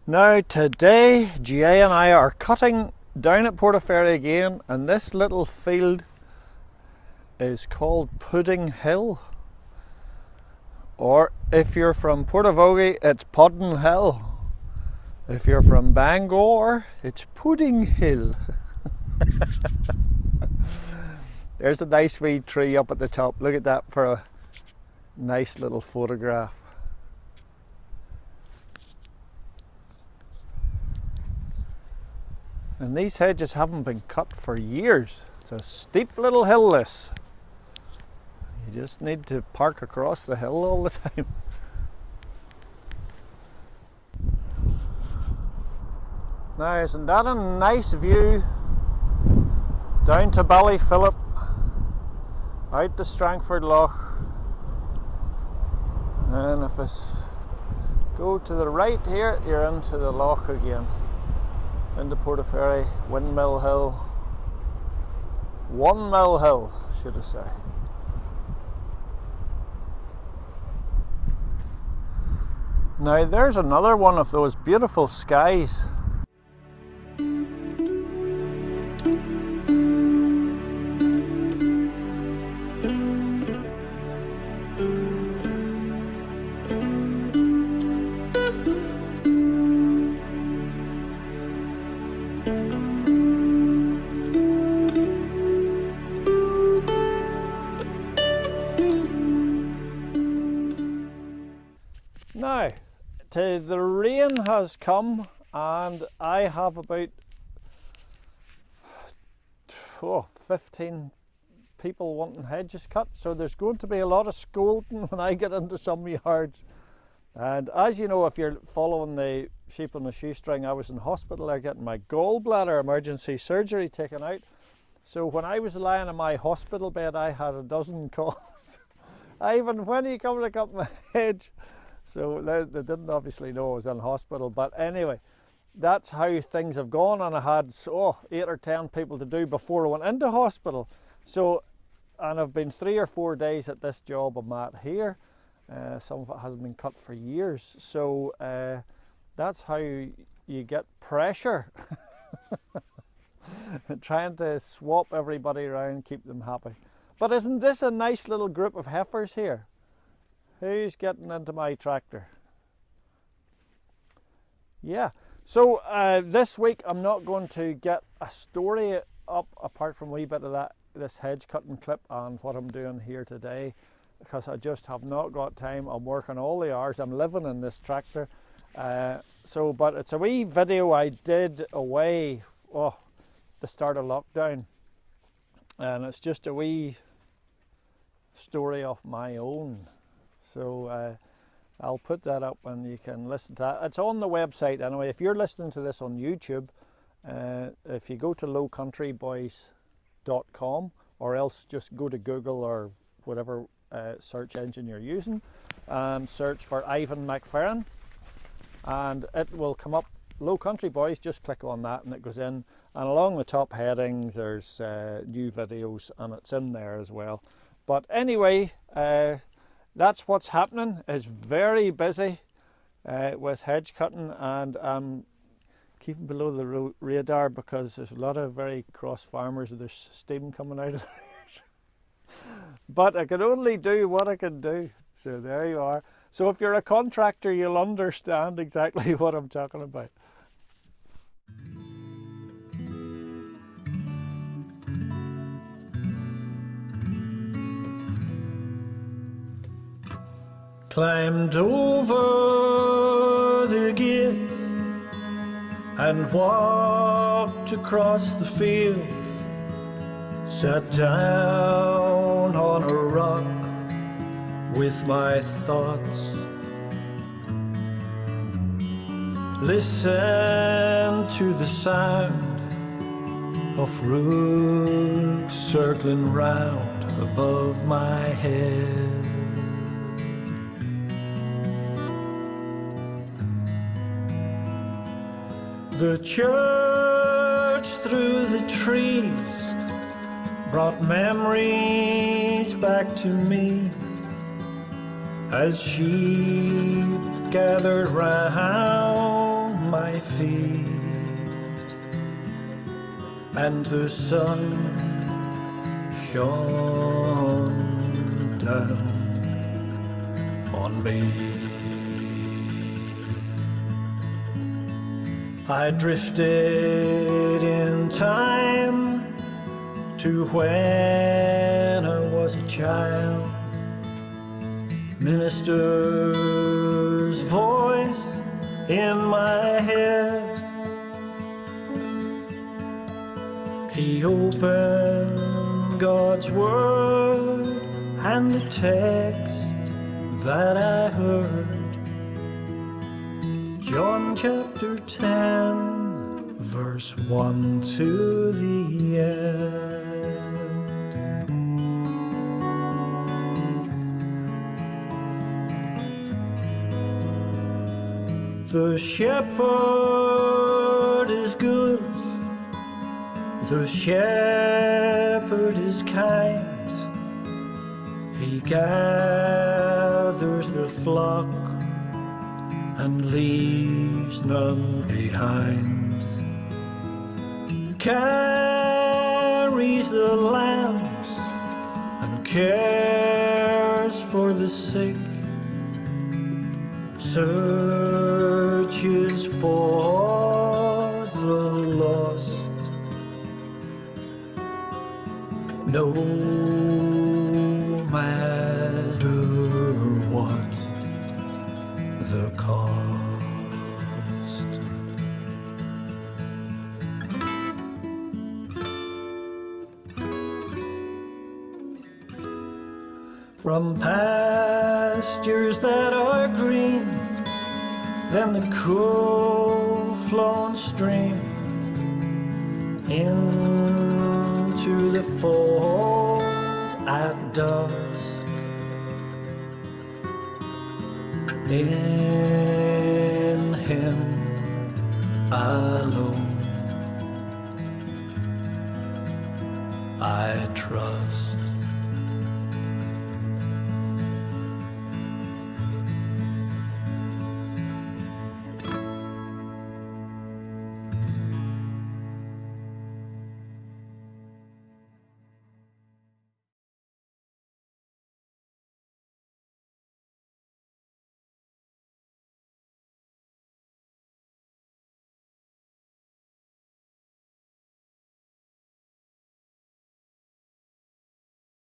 Now today, GA and I are cutting down at Portaferry again, and this little field is called Pudding Hill. Or if you're from Portavogie, it's Pudding Hill. If you're from Bangor, it's Pudding Hill. There's a nice wee tree up at the top. Look at that for a nice little photograph. And these hedges haven't been cut for years. It's a steep little hill, this. You just need to park across the hill all the time. Now, isn't that a nice view down to Ballyphillip, out to Strangford Lough, and if I go to the right here, you're into the loch again, into Portaferry, Windmill Hill, One Mill Hill, should I say. Now there's another one of those beautiful skies. Now, the rain has come, and I have about 15 people wanting hedges cut, so there's going to be a lot of scolding when I get into some yards. And as you know, if you're following the sheep on the shoestring, I was in hospital there getting my gallbladder emergency surgery taken out. So when I was lying in my hospital bed, I had a dozen calls. Ivan, when are you coming to cut my hedge? So they didn't obviously know I was in hospital, but anyway, that's how things have gone, and I had 8 or 10 people to do before I went into hospital. So, and I've been 3 or 4 days at this job I'm at here. Some of it hasn't been cut for years, so that's how you get pressure. Trying to swap everybody around, keep them happy. But isn't this a nice little group of heifers here? Who's getting into my tractor? Yeah, so this week I'm not going to get a story up apart from a wee bit of this hedge cutting clip and what I'm doing here today, because I just have not got time. I'm working all the hours. I'm living in this tractor. But it's a wee video I did away the start of lockdown, and it's just a wee story of my own. So I'll put that up and you can listen to that. It's on the website anyway. If you're listening to this on YouTube, if you go to lowcountryboys.com, or else just go to Google or whatever search engine you're using and search for Ivan McFerrin, and it will come up, Low Country Boys. Just click on that and it goes in, and along the top heading there's new videos, and it's in there as well. But anyway, that's what's happening. It's very busy with hedge cutting, and I'm keeping below the radar because there's a lot of very cross farmers. There's steam coming out of it. But I can only do what I can do. So there you are. So if you're a contractor, you'll understand exactly what I'm talking about. Climbed over the gate and walked across the field, sat down on a rock with my thoughts, listened to the sound of rooks circling round above my head. The church through the trees brought memories back to me as sheep gathered round my feet, and the sun shone down on me. I drifted in time to when I was a child. Minister's voice in my head, he opened God's word, and the text that I heard, John chapter 10, verse 1 to the end. The shepherd is good, the shepherd is kind, he gathers the flock and leaves none behind, carries the lambs and cares for the sick, searches for the lost. No matter what the cost. From pastures that are green, then the cool flowing stream, into the fold at dusk. In him alone I trust.